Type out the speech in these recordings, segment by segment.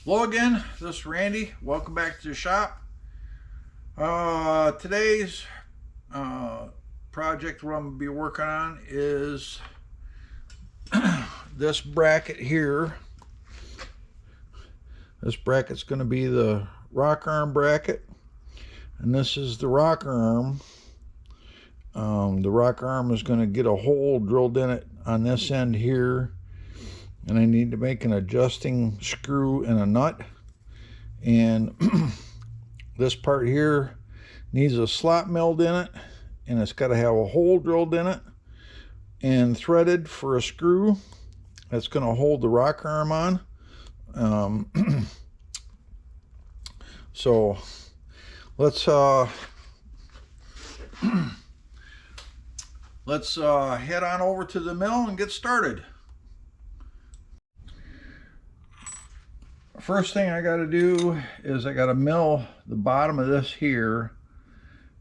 Hello again, this is Randy. Welcome back to the shop. Today's project what I'm going to be working on is this bracket here. This bracket's going to be the rock arm bracket, and this is the rocker arm. The rocker arm is going to get a hole drilled in it on this end here, and I need to make an adjusting screw and a nut, and this part here needs a slot milled in it, and it's got to have a hole drilled in it and threaded for a screw that's going to hold the rocker arm on. So let's head on over to the mill and get started. First thing I got to do is I got to mill the bottom of this here.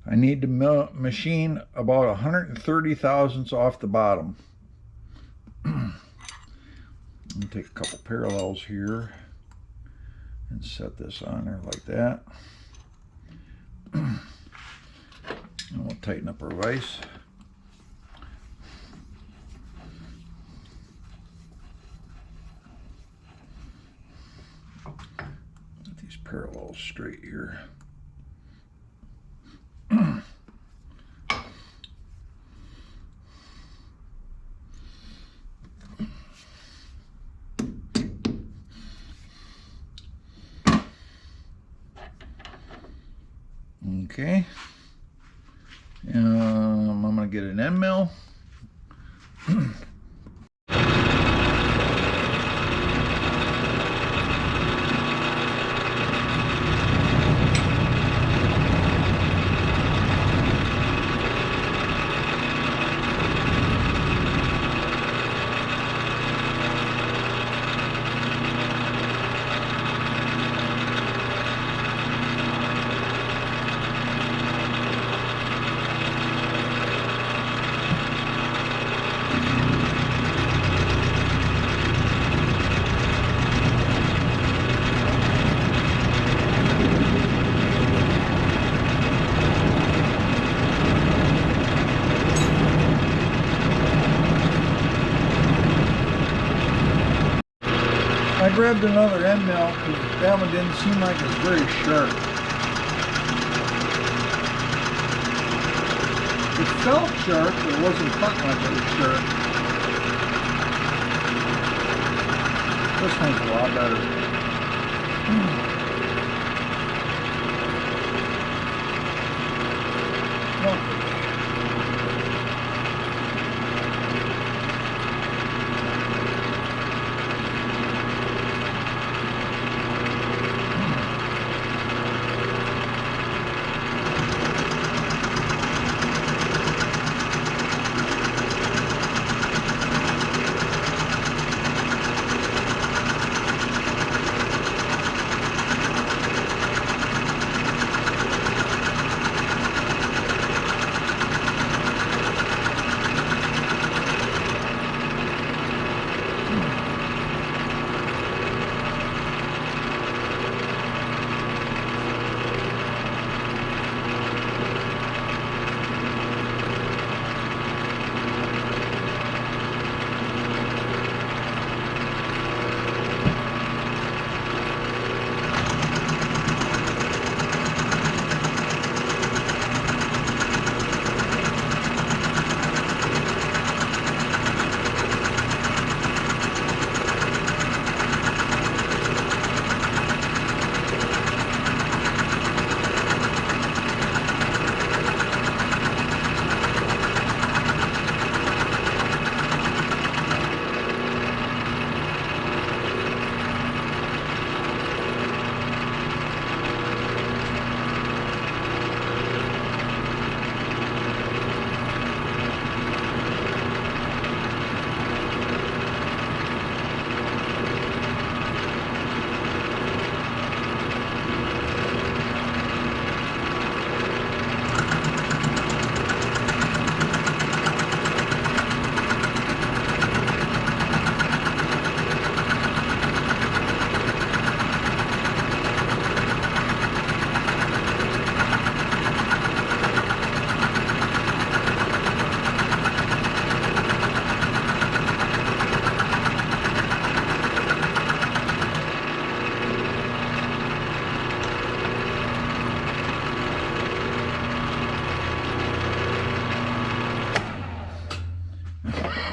I need to machine about 130 thousandths off the bottom. Take a couple parallels here and set this on there like that. And we'll tighten up our vise. Get these parallels straight here. Okay, I'm going to get an end mill. I grabbed another end mill because that one didn't seem like it was very sharp. It felt sharp, but it wasn't cut like it was sharp. This one's a lot better.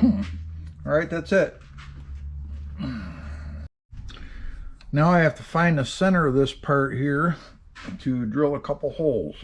All right, that's it. Now I have to find the center of this part here to drill a couple holes.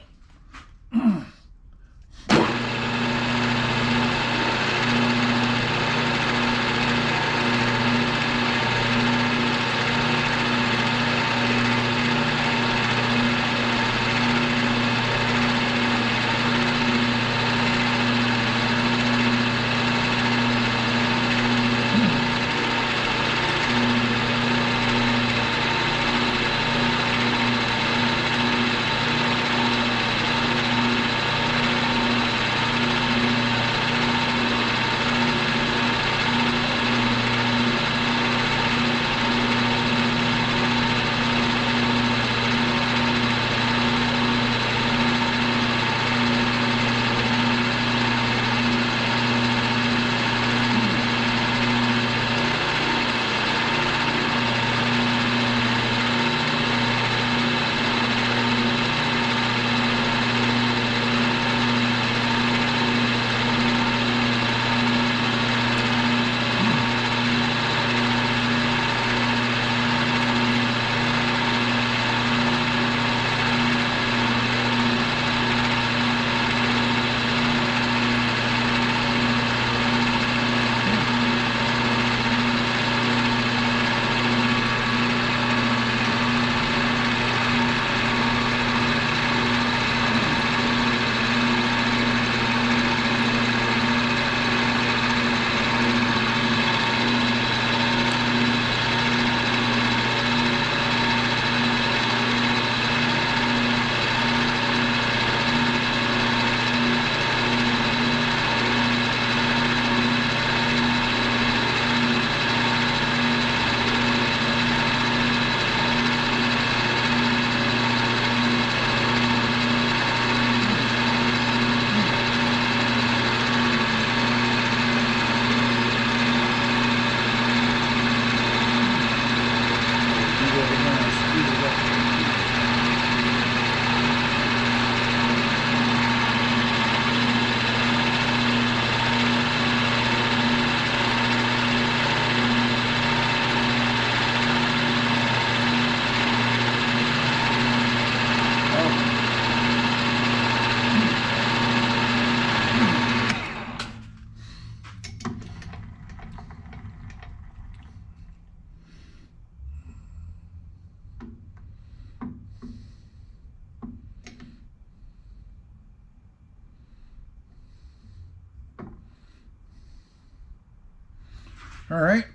All right.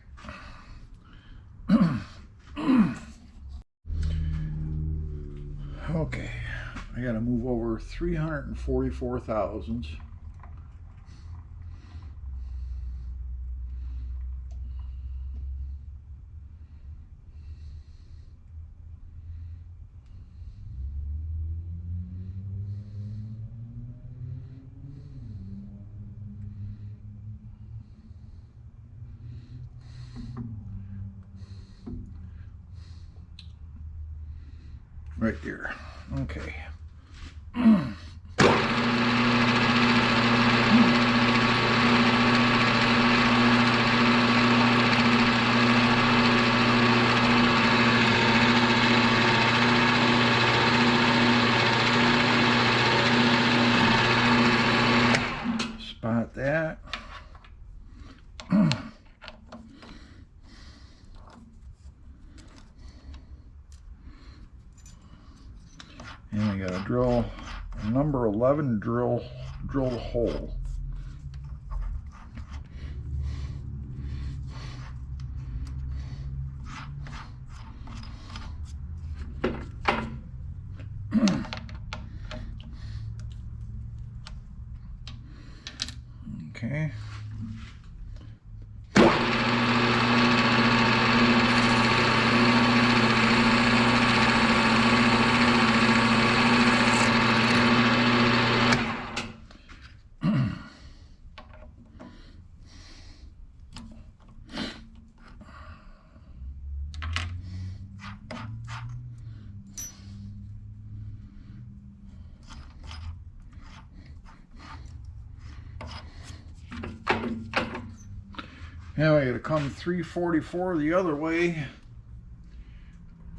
Okay, I got to move over 344 thousandths. Right there. Okay. Spot that. And I got to drill number 11, drill the hole. Okay. Now I got to come 344 the other way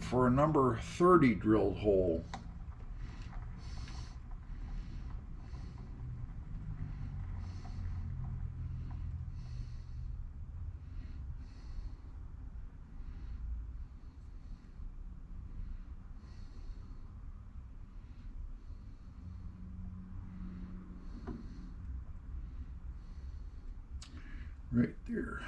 for a number 30 drilled hole. Right there.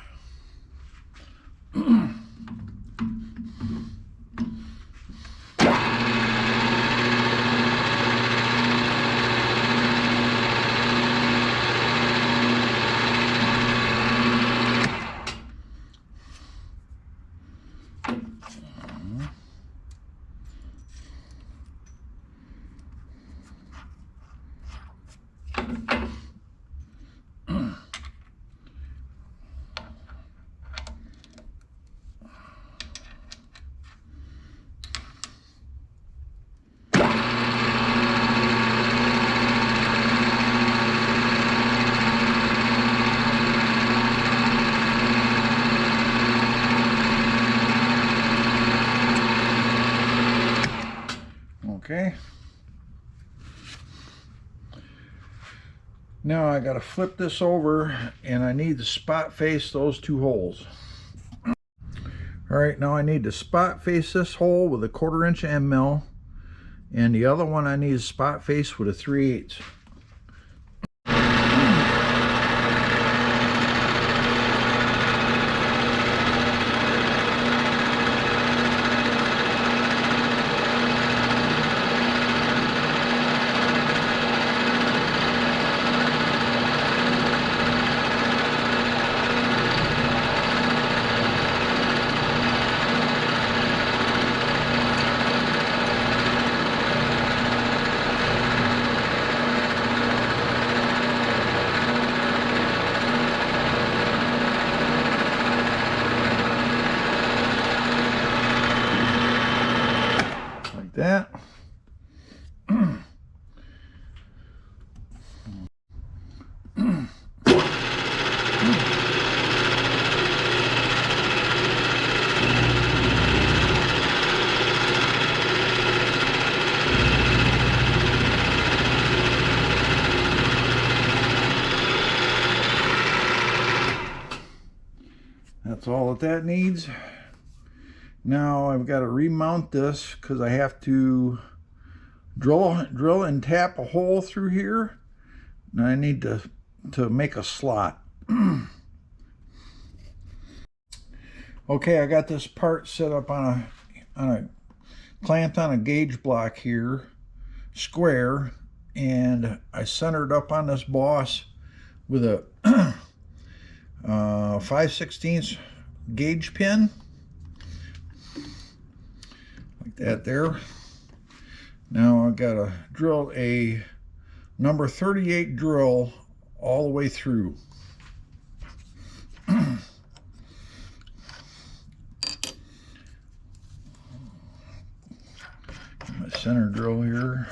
Okay. Now I got to flip this over and I need to spot face those two holes. All right, now I need to spot face this hole with a 1/4 inch end mill, and the other one I need to spot face with a 3/8. That. That's all that needs. Now I've got to remount this because I have to drill and tap a hole through here, and I need to make a slot. Okay, I got this part set up on a clamped on a gauge block here, square, and I centered up on this boss with a 5/16 gauge pin, like that there. Now I've got to drill a number 38 drill all the way through. My center drill here.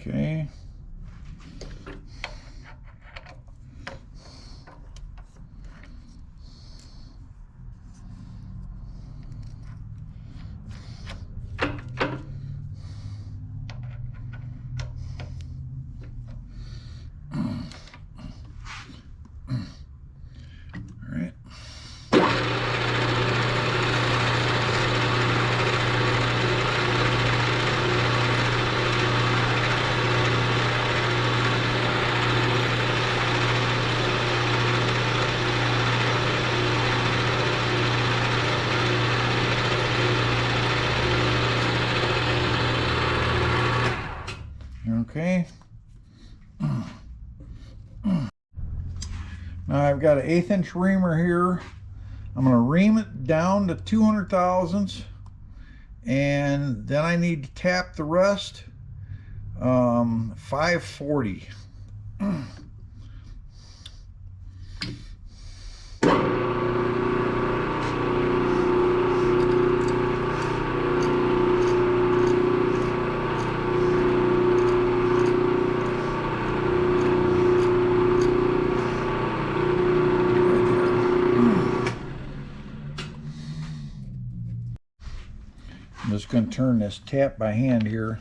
Okay. Okay. Now I've got an 1/8 inch reamer here. I'm going to ream it down to 200 thousandths, and then I need to tap the rest 540. I'm just going to turn this tap by hand here.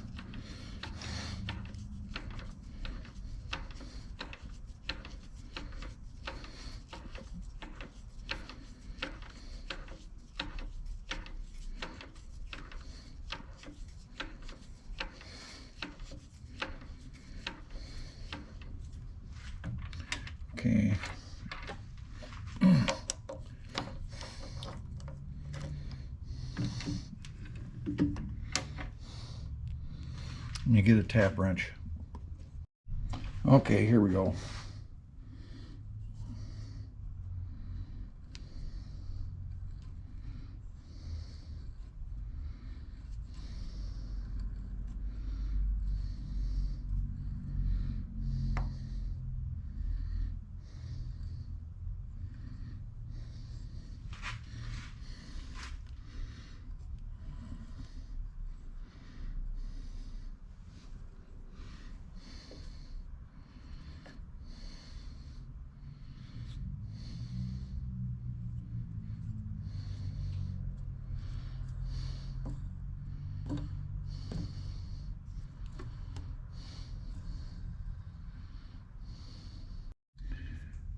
Okay. Let me get a tap wrench. Okay, here we go.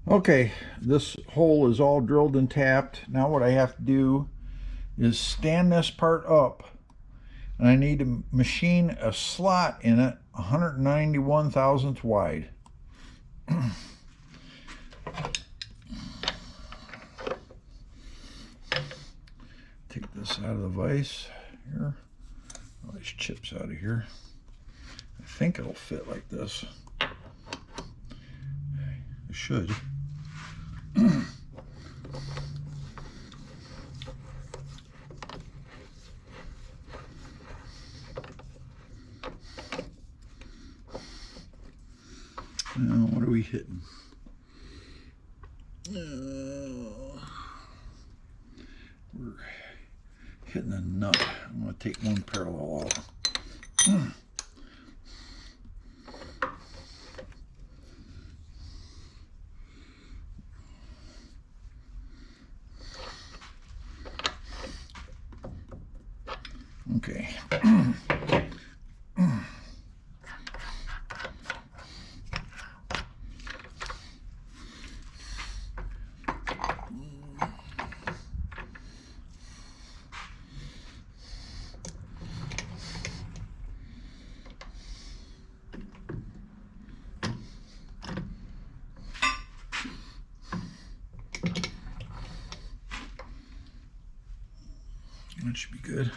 Okay, this hole is all drilled and tapped. Now what I have to do is stand this part up, and I need to machine a slot in it 191 thousandths wide. Take this out of the vise here. All these chips out of here. I think it'll fit like this. It should. Now, what are we hitting? We're hitting a nut. I'm going to take one parallel out. Okay. That should be good.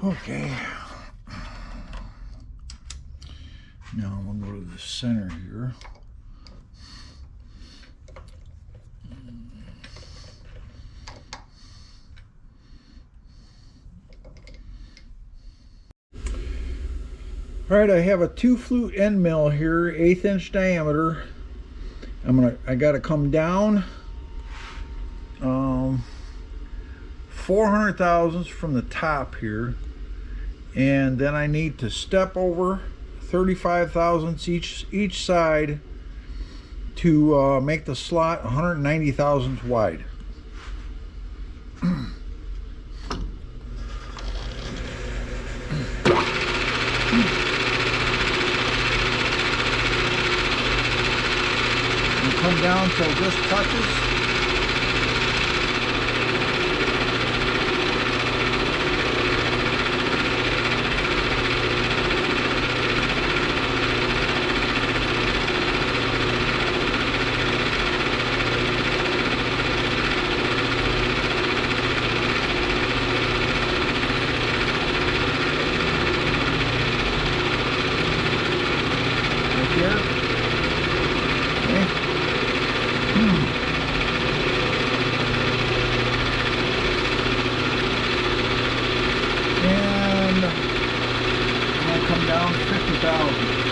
Okay. Now I'm going to go to the center here. All right, I have a 2 flute end mill here, 1/8 inch diameter. I gotta come down 400 thousandths from the top here, and then I need to step over 35 thousandths each side to make the slot 190 thousandths wide. And come down till this touches. And I'll come down 50,000.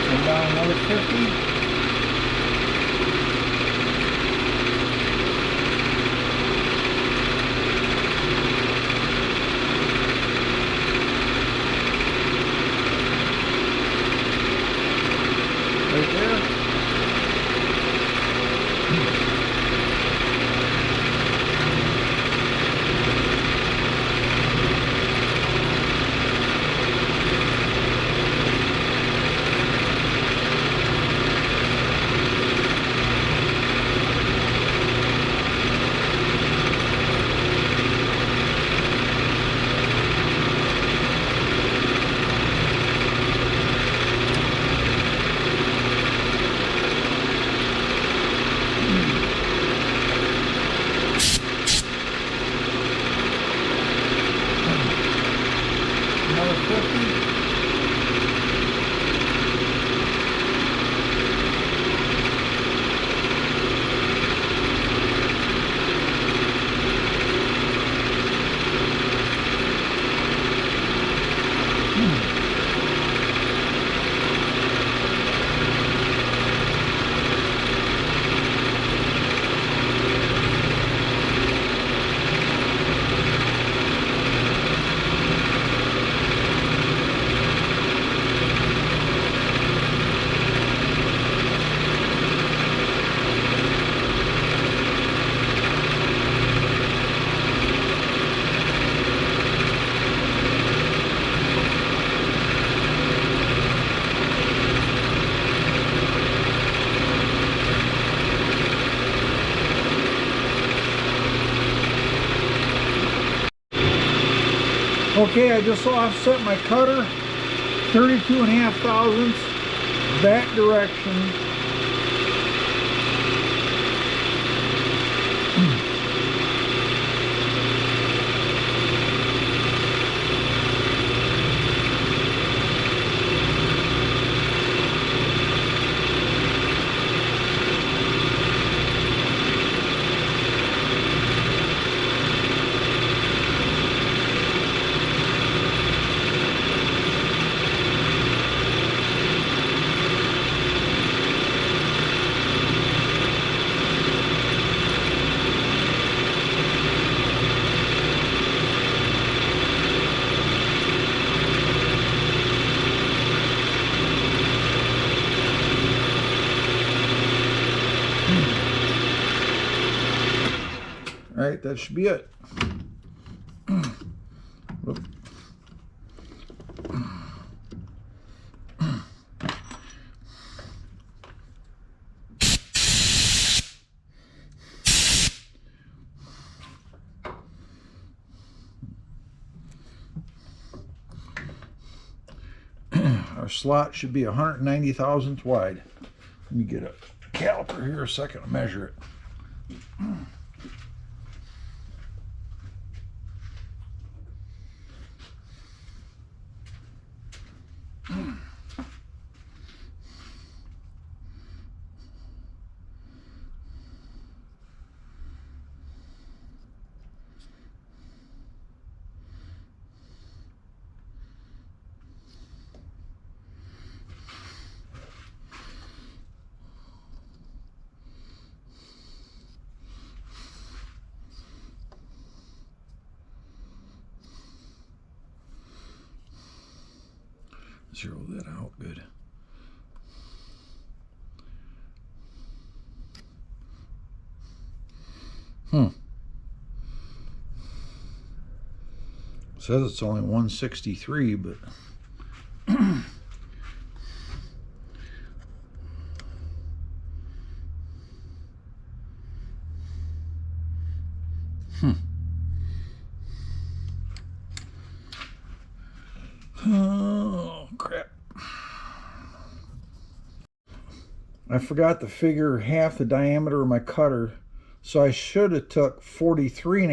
Come down another 50. Right there. Another 50. Okay, I just offset my cutter 32.5 thousandths that direction. All right, that should be it. Oop. Our slot should be 190 thousandths wide. Let me get a caliper here a second to measure it. Zero that out, good. Says it's only 163, but oh crap. I forgot to figure half the diameter of my cutter, so I should have took 43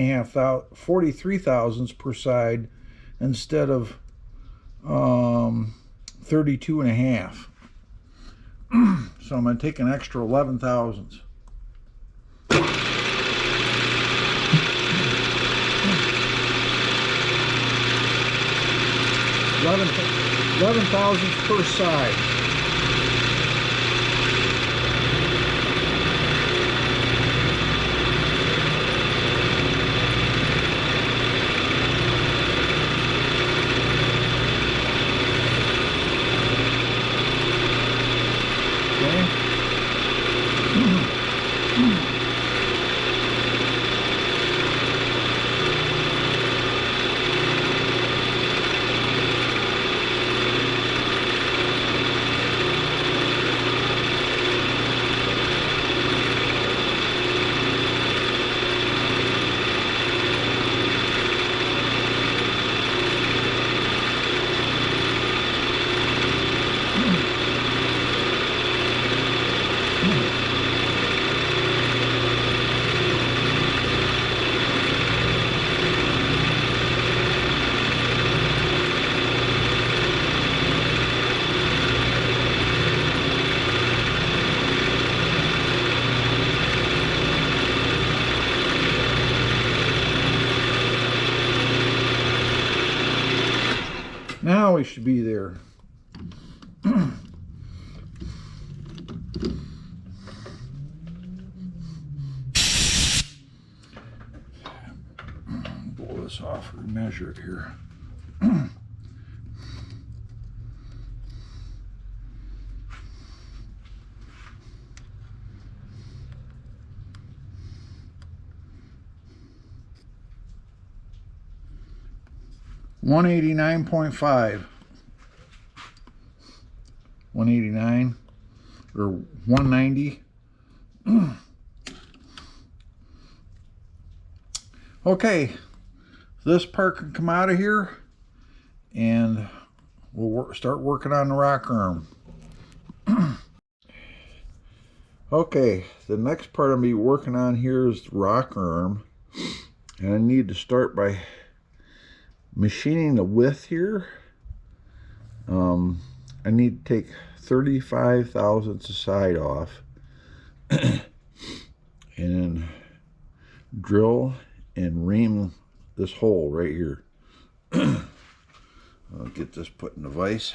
thousandths per side instead of 32 and a half. So I'm going to take an extra 11 thousandths. 11 thousandths per side. Now we should be there. Blow this off and measure it here. $189.5. 189 or 190. Okay, this part can come out of here and we'll start working on the rock arm. Okay, the next part I'm going to be working on here is the rock arm, and I need to start by machining the width here. I need to take 35 thousandths of side off and then drill and ream this hole right here. I'll get this put in the vise.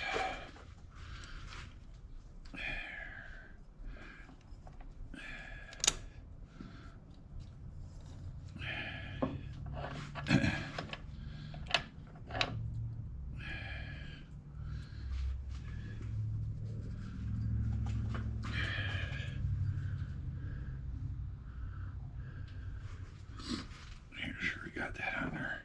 Got that on there.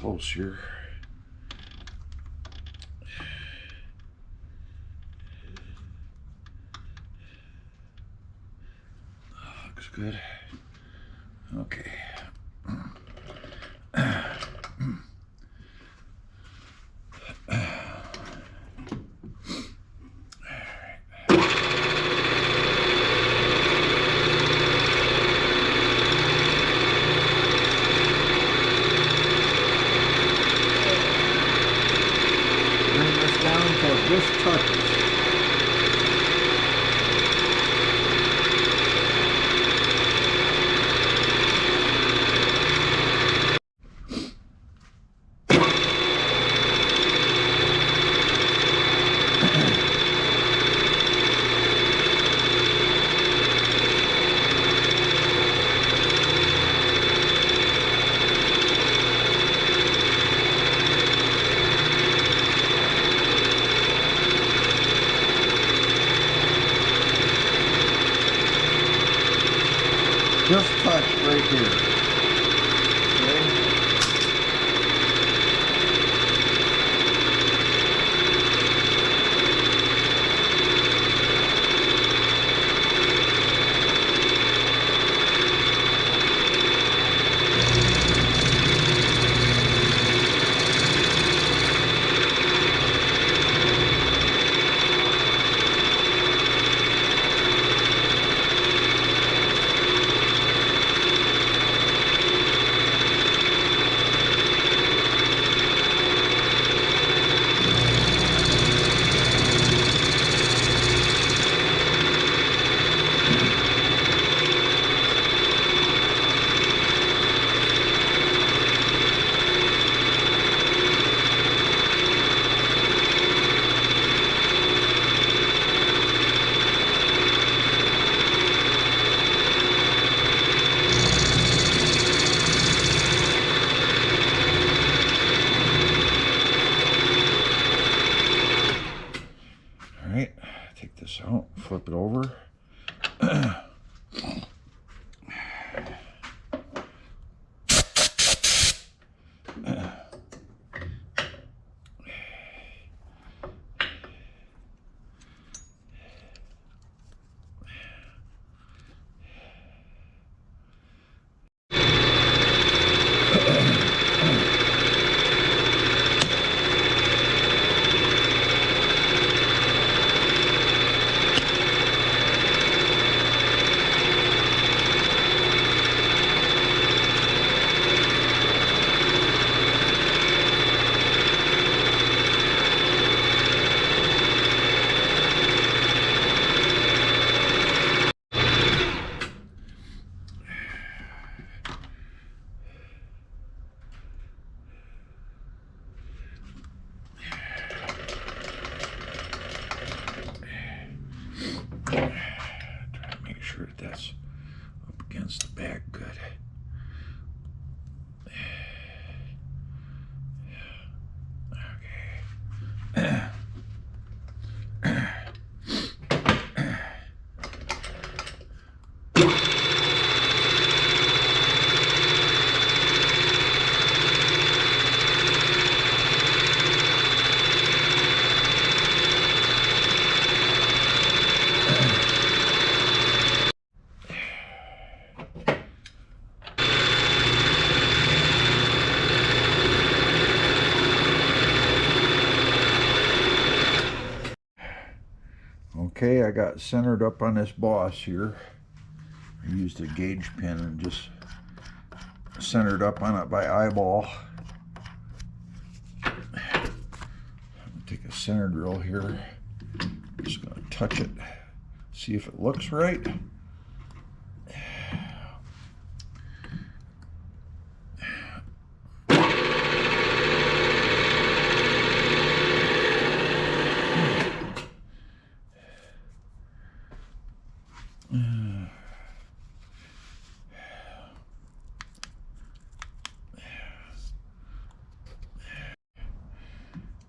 close here. Looks good. Okay. Bring this down until it just touches. Just touch right here. Okay. All right, take this out, flip it over. Try to make sure that that's up against the back good. Okay. Okay, I got centered up on this boss here. I used a gauge pin and just centered up on it by eyeball. I'm gonna take a center drill here. Just gonna touch it, see if it looks right.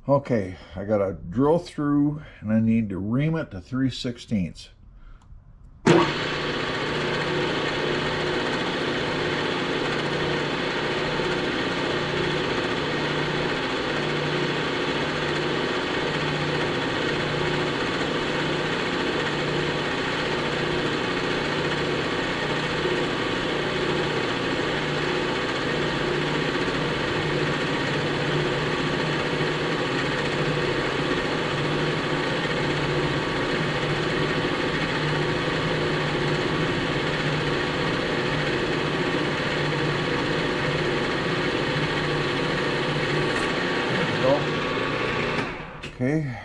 Okay, I got to drill through and I need to ream it to 3/16. go. Okay.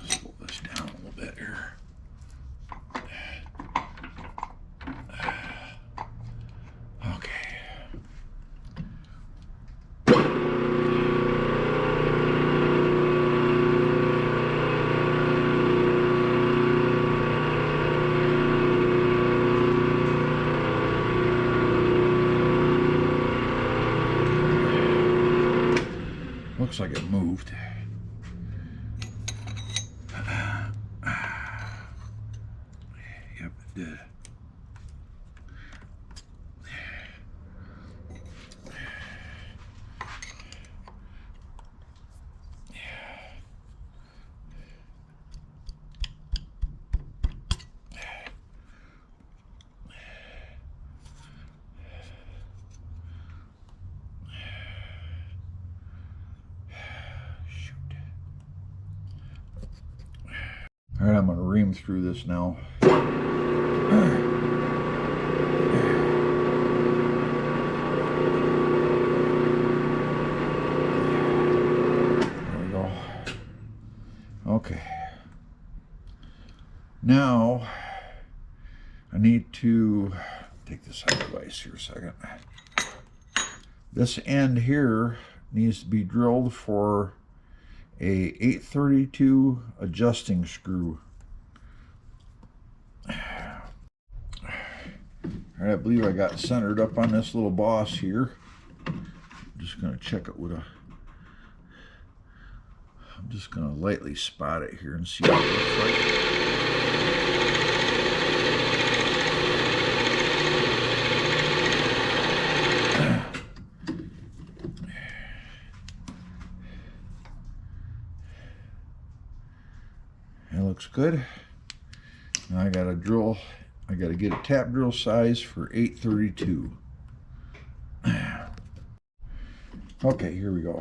Slow this down a little bit here. Okay. Looks like it moved. Yep, it did. All right, I'm going to ream through this now. There we go. Okay. Now, I need to take this out of the vise here a second. This end here needs to be drilled for a 832 adjusting screw. All right, I believe I got centered up on this little boss here. I'm just going to check it with a... I'm just going to lightly spot it here and see what it looks like. It looks good. Now I got to drill. I got to get a tap drill size for 832. Okay, here we go.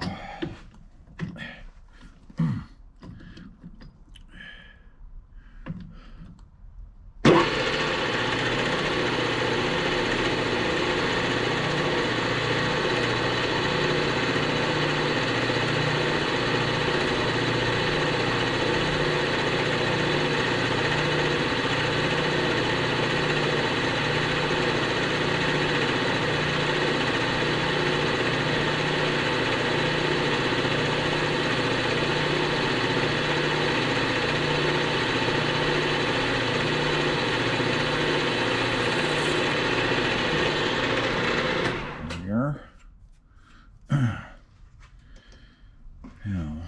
Now,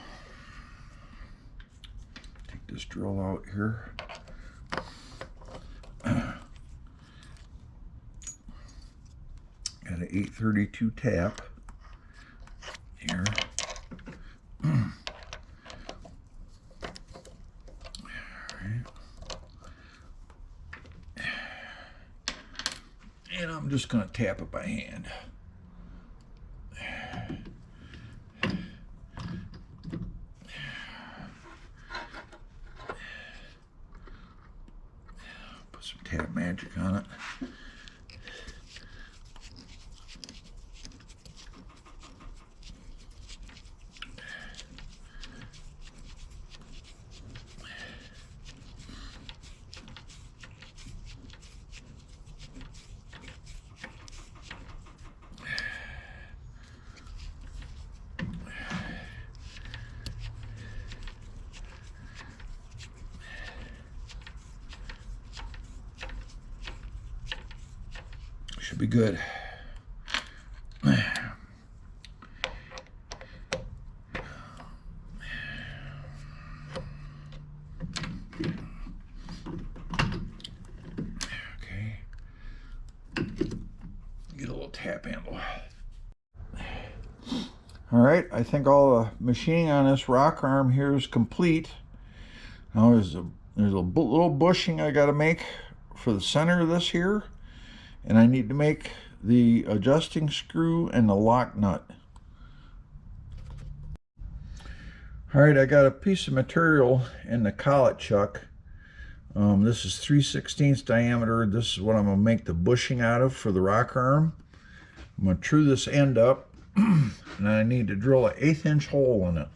take this drill out here. Got an 832 tap here. And I'm just going to tap it by hand. Put some tap magic on it. Should be good. Okay. Get a little tap handle. All right, I think all the machining on this rock arm here is complete. Now there's a little bushing I got to make for the center of this here, and I need to make the adjusting screw and the lock nut. Alright, I got a piece of material in the collet chuck. This is 3/16 diameter. This is what I'm going to make the bushing out of for the rock arm. I'm going to true this end up, and I need to drill an 1/8 inch hole in it.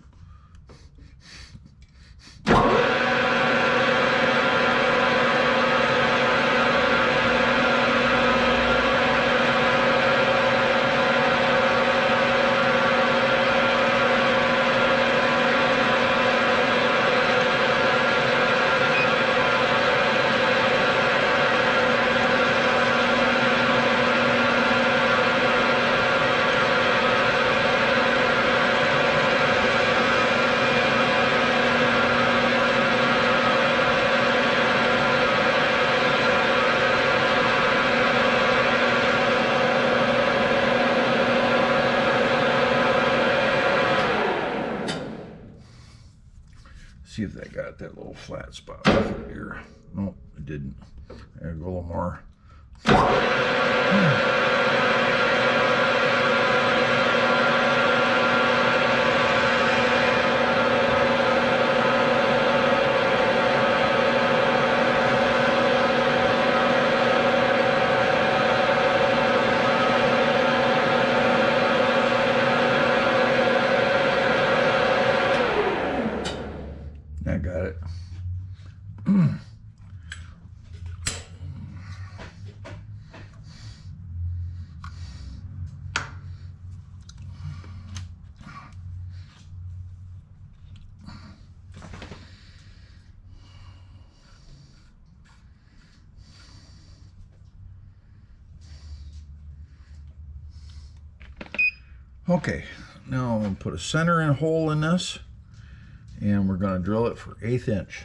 See if that got that little flat spot right here. Nope, it didn't. There, go a little more. I got it. Okay, now I'm going to put a centering hole in this, and we're going to drill it for 1/8 inch.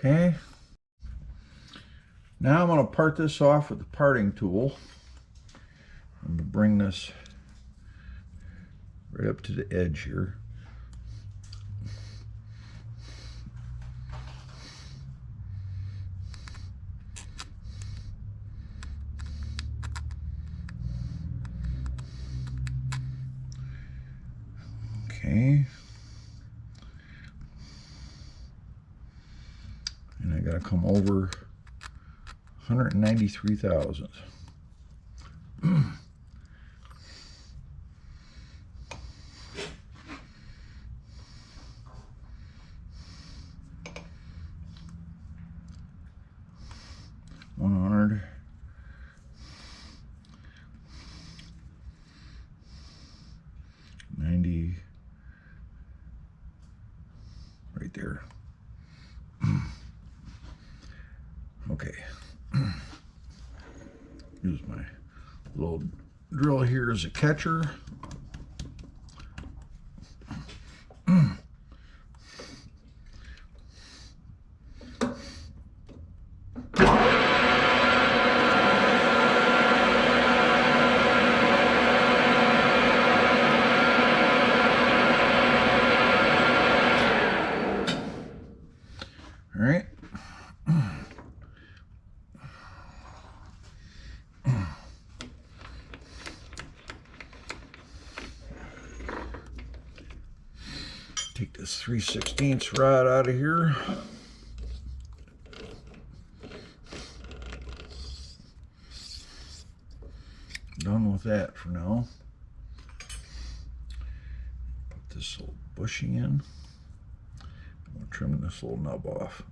Okay, now I'm going to part this off with the parting tool. I'm going to bring this right up to the edge here. Okay. And I got to come over 193 thousandths. Right there. Okay. Use my little drill here as a catcher. this 3/16 rod out of here. Done with that for now. Put this little bushing in. We'll trim this little nub off.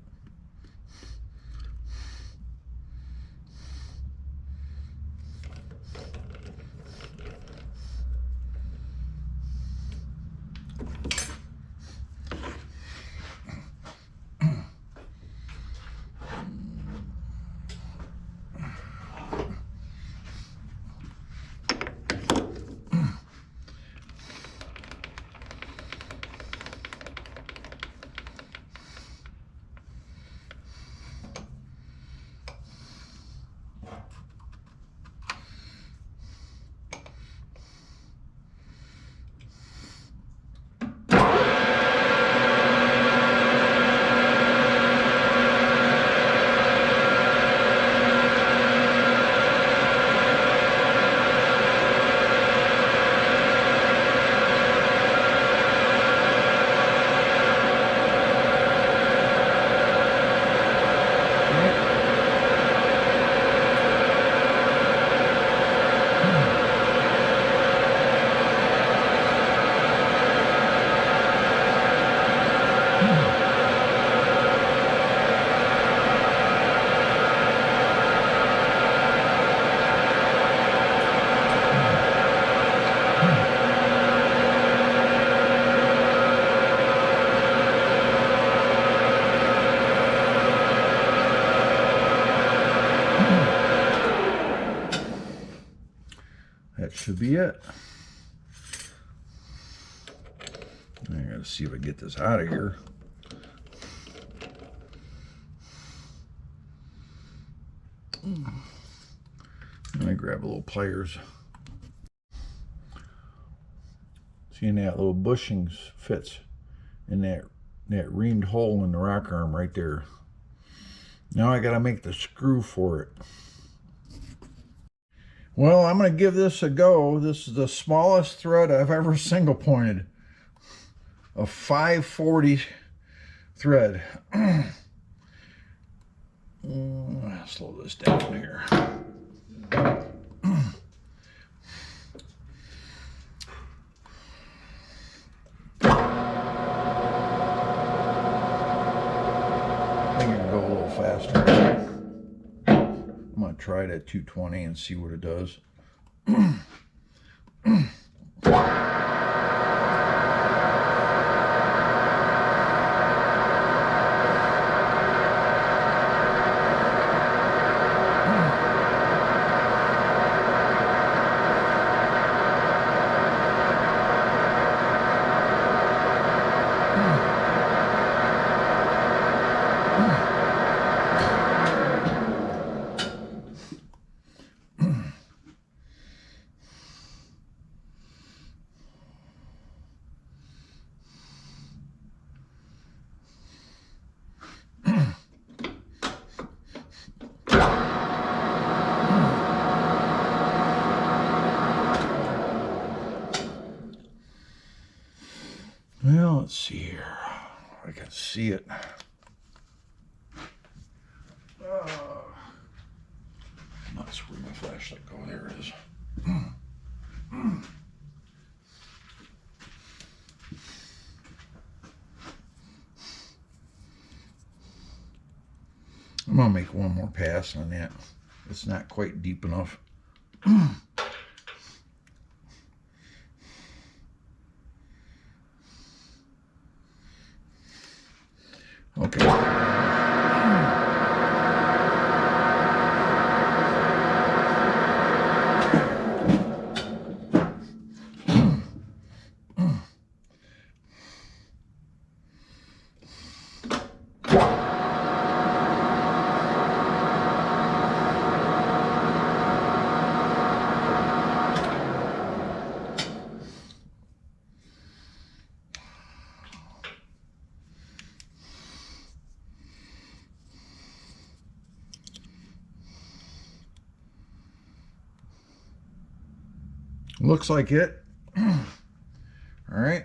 That should be it. I gotta see if I can get this out of here. Let me grab a little pliers. Seeing that little bushings fits in that reamed hole in the rock arm right there. Now I gotta make the screw for it. Well, I'm going to give this a go. This is the smallest thread I've ever single pointed. A 540 thread. Slow this down here. I think I can go a little faster. I'm going to try it at 220 and see what it does. Well, let's see here. I can see it. Nuts, where'd my flashlight go? There it is. I'm gonna make one more pass on that. It's not quite deep enough. Okay. Looks like it. All right.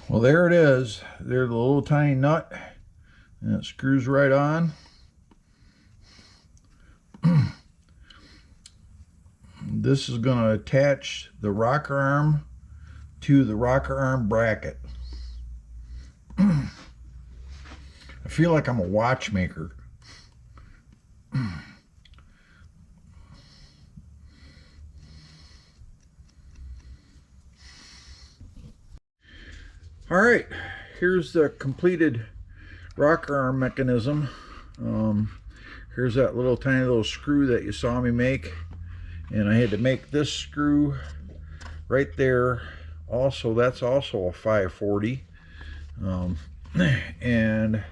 Well, there it is. There's the little tiny nut, and it screws right on. This is going to attach the rocker arm to the rocker arm bracket. I feel like I'm a watchmaker. All right, here's the completed rocker arm mechanism. Here's that little tiny little screw that you saw me make, and I had to make this screw right there. Also, that's also a 540, and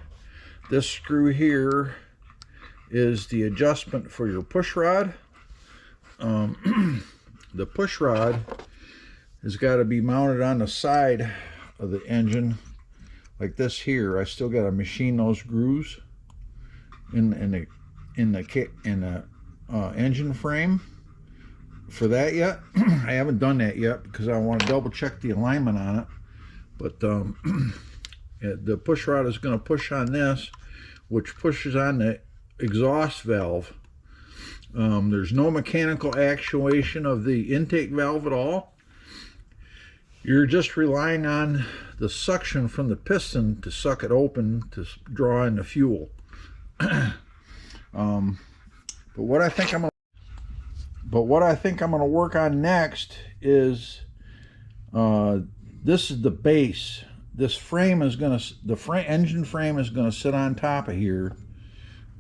this screw here is the adjustment for your push rod. The push rod has got to be mounted on the side of the engine like this here. I still got to machine those grooves in the engine frame for that yet. I haven't done that yet because I want to double check the alignment on it. But the push rod is going to push on this, which pushes on the exhaust valve. There's no mechanical actuation of the intake valve at all. You're just relying on the suction from the piston to suck it open to draw in the fuel. But what I think I'm going to work on next is this is the base. This frame is going to engine frame is going to sit on top of here.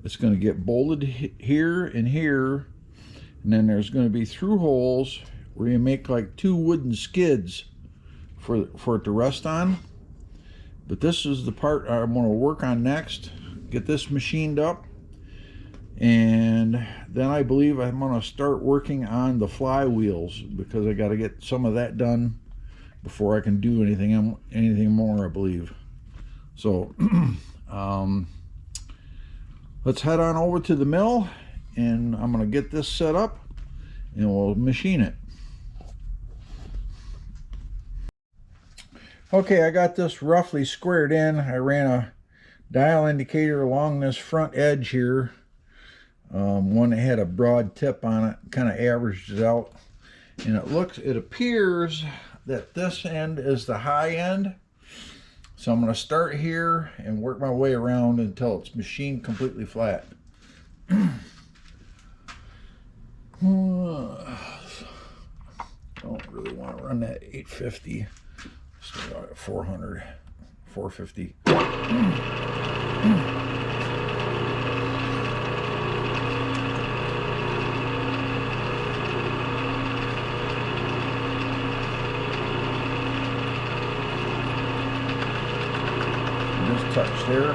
It's going to get bolted here and here, and then there's going to be through holes where you make like two wooden skids for it to rest on. But this is the part I'm going to work on next. Get this machined up, and then I believe I'm going to start working on the flywheels, because I got to get some of that done before I can do anything more, I believe. So let's head on over to the mill, and I'm going to get this set up and we'll machine it. Okay, I got this roughly squared in. I ran a dial indicator along this front edge here. One that had a broad tip on it, kind of averaged it out. And it appears that this end is the high end. So I'm going to start here and work my way around until it's machined completely flat. Don't really want to run that 850. Still got it 400, 450. Just touch there.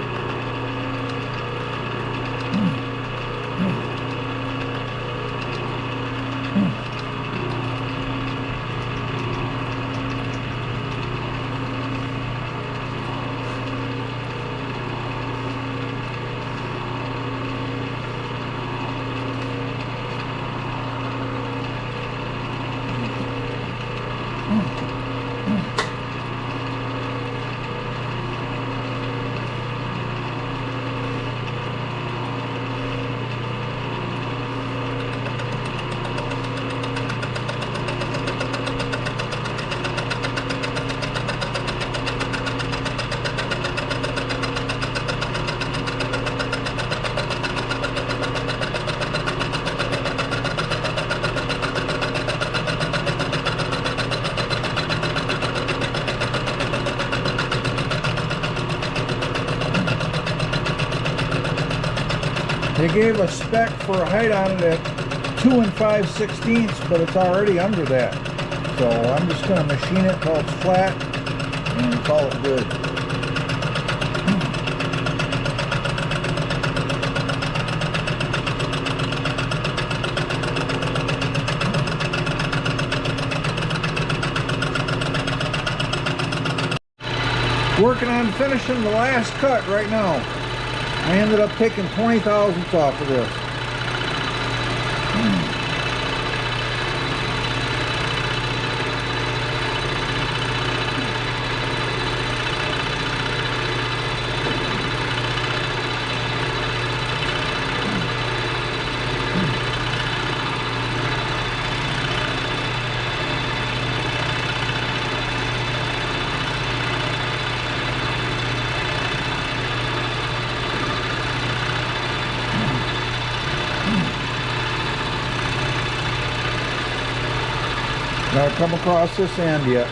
They gave a spec for a height on it at 2 5/16, but it's already under that. So I'm just going to machine it till it's flat and call it good. Working on finishing the last cut right now. I ended up taking 20 thousandths off of this. Now come across this end yet.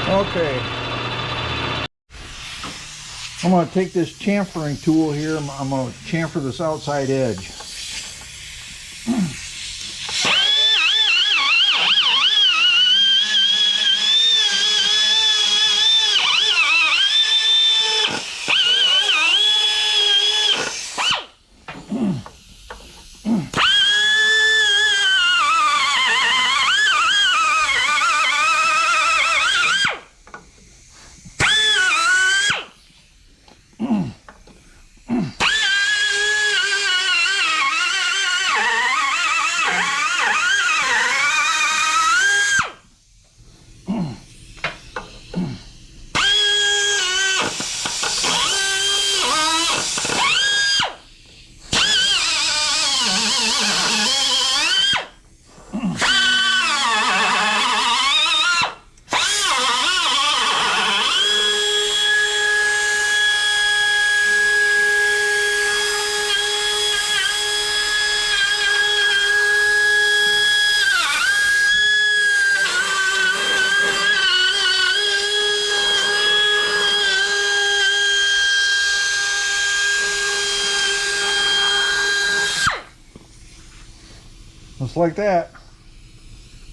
Okay, I'm going to take this chamfering tool here. I'm going to chamfer this outside edge. Just like that.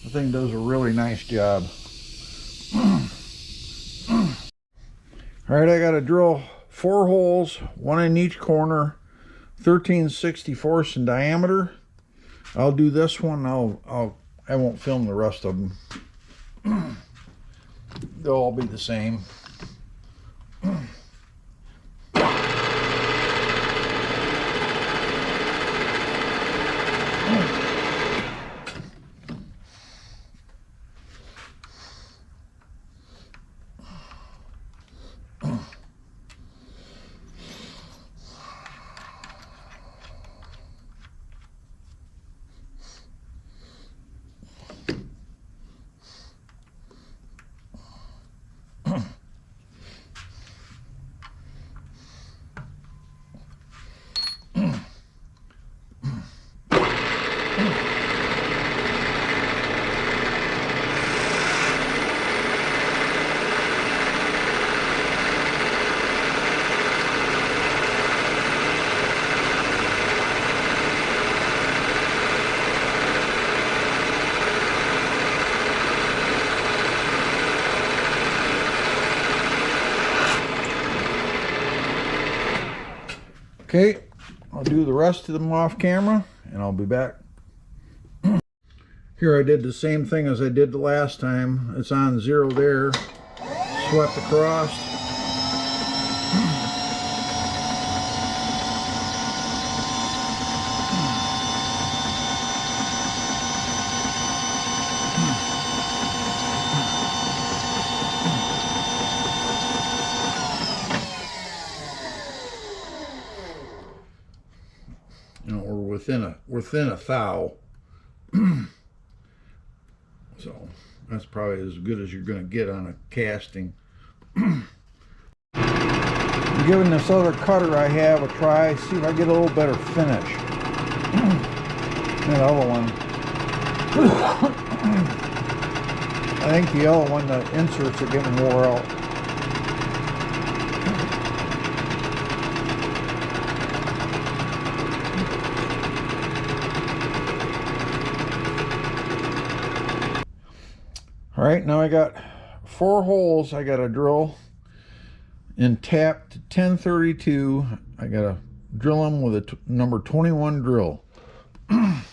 The thing does a really nice job. All right, I got to drill 4 holes, 1 in each corner, 13/64 in diameter. I'll do this one. I won't film the rest of them. They'll all be the same. Okay, I'll do the rest of them off camera and I'll be back. Here I did the same thing as I did the last time. It's on 0 there. Swept across. You know, we're within a thou. So that's probably as good as you're going to get on a casting. I'm giving this other cutter I have a try, see if I get a little better finish. That other one. I think the other one, the inserts are getting wore out. All right, now I got 4 holes I got to drill in tap to 1032. I got to drill them with a number 21 drill. I'm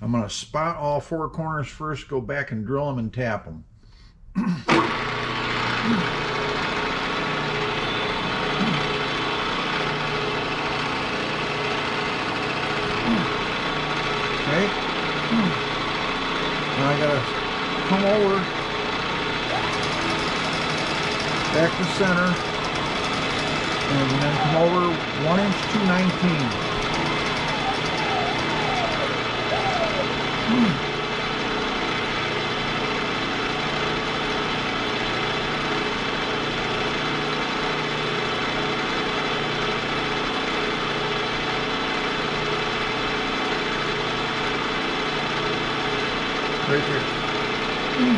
going to spot all 4 corners first, go back and drill them and tap them. Okay. Now I got to come over, back to center, and then come over 1 inch to 19. Right there. Okay.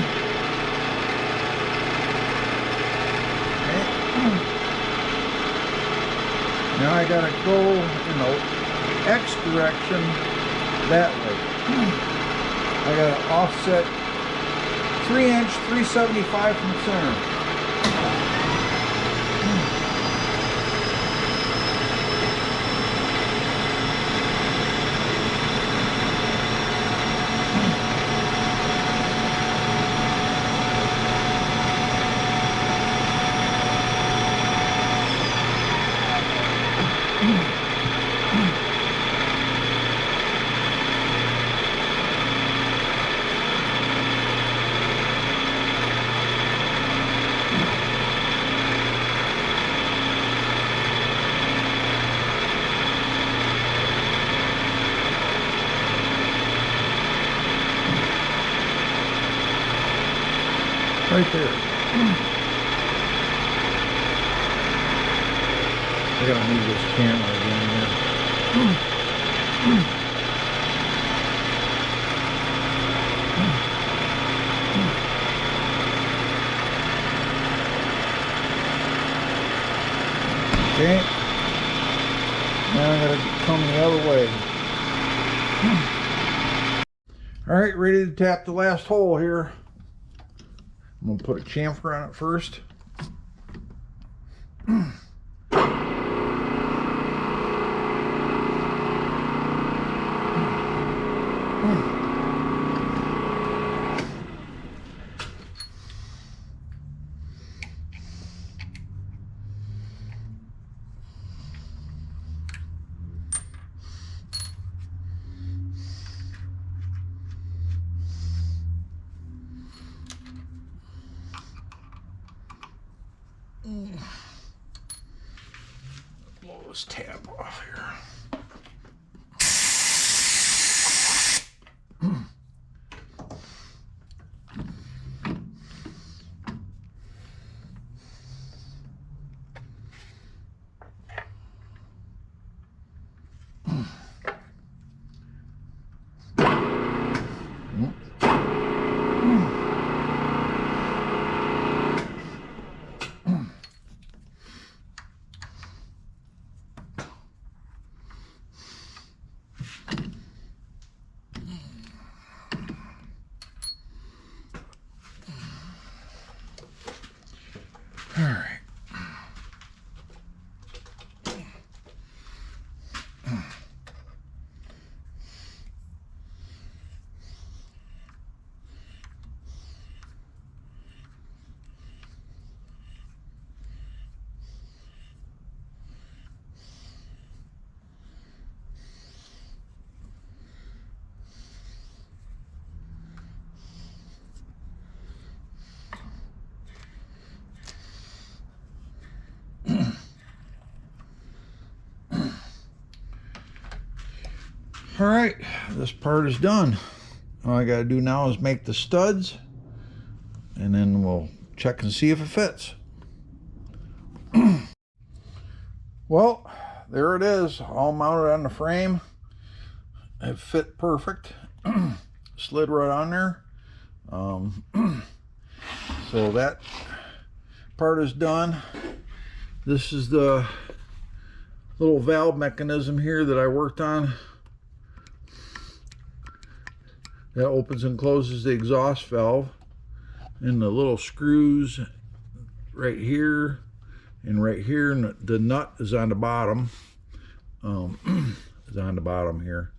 Now I gotta go in the X direction that way. I gotta offset 3 inch 375 from center. Right there. I gotta move this camera again here. Okay. Now I gotta come the other way. All right, ready to tap the last hole here. I'm gonna put a chamfer on it first. Blow this tap off here. All right. All right, this part is done. All I gotta do now is make the studs, and then we'll check and see if it fits. Well, there it is, all mounted on the frame. It fit perfect. Slid right on there. So that part is done. This is the little valve mechanism here that I worked on. That opens and closes the exhaust valve, and the little screws right here and right here, and the nut is on the bottom. Is on the bottom here.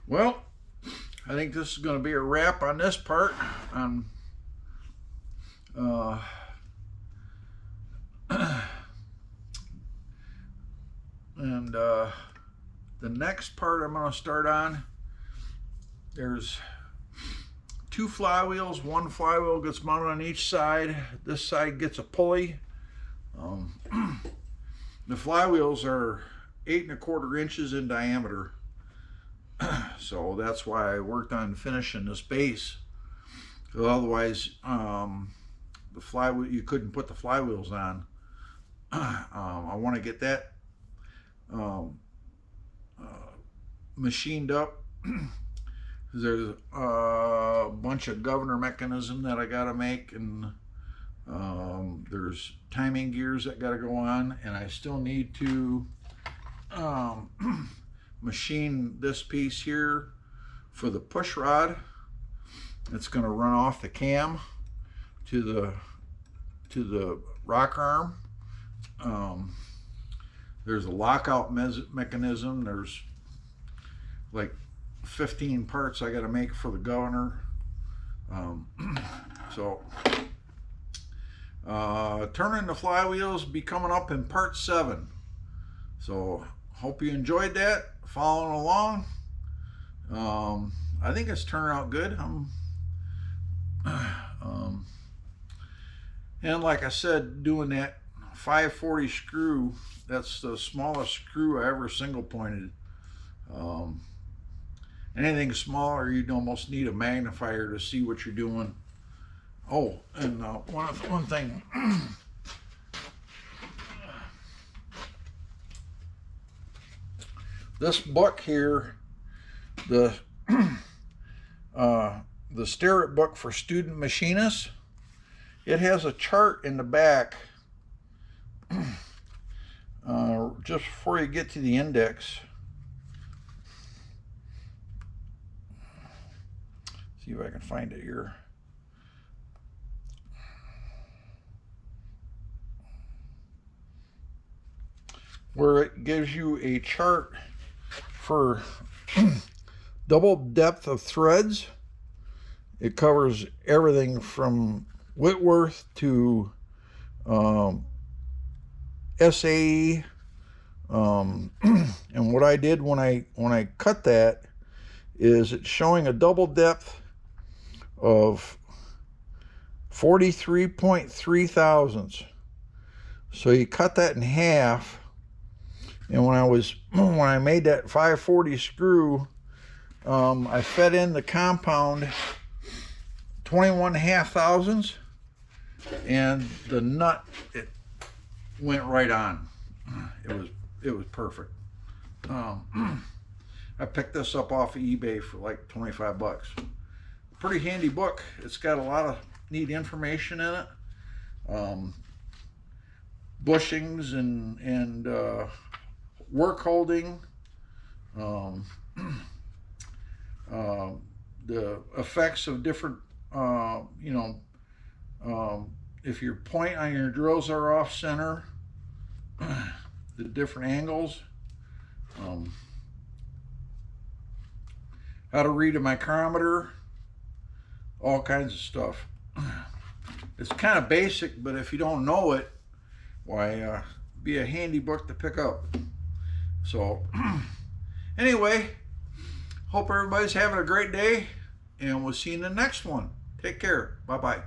Well, I think this is going to be a wrap on this part. And the next part I'm going to start on, there's 2 flywheels. One flywheel gets mounted on each side. This side gets a pulley. The flywheels are 8 1/4 inches in diameter. So that's why I worked on finishing this base. Otherwise, the flywheel, you couldn't put the flywheels on. I want to get that machined up. There's a bunch of governor mechanism that I got to make, and there's timing gears that got to go on, and I still need to machine this piece here for the push rod. It's going to run off the cam to the rock arm. There's a lockout mechanism. There's like 15 parts I got to make for the governor. Turning the flywheels be coming up in part 7. So hope you enjoyed that, following along. I think it's turned out good. And like I said, doing that 540 screw, that's the smallest screw I ever single pointed. Anything smaller, you'd almost need a magnifier to see what you're doing. Oh, and one thing. This book here, the Starrett book for student machinists, it has a chart in the back just before you get to the index. See if I can find it here. where it gives you a chart for double depth of threads. It covers everything from Whitworth to SAE. And what I did when I cut that is it's showing a double depth of 43.3 thousandths. So you cut that in half, and when I made that 540 screw, I fed in the compound 21.5 thousandths, and the nut, it went right on. It was perfect. I picked this up off of eBay for like 25 bucks. Pretty handy book. It's got a lot of neat information in it. Bushings and work holding. The effects of different, if your point on your drills are off center, the different angles, how to read a micrometer, all kinds of stuff. It's kind of basic, but if you don't know it, why, be a handy book to pick up. So anyway, hope everybody's having a great day, and we'll see you in the next one. Take care. Bye-bye.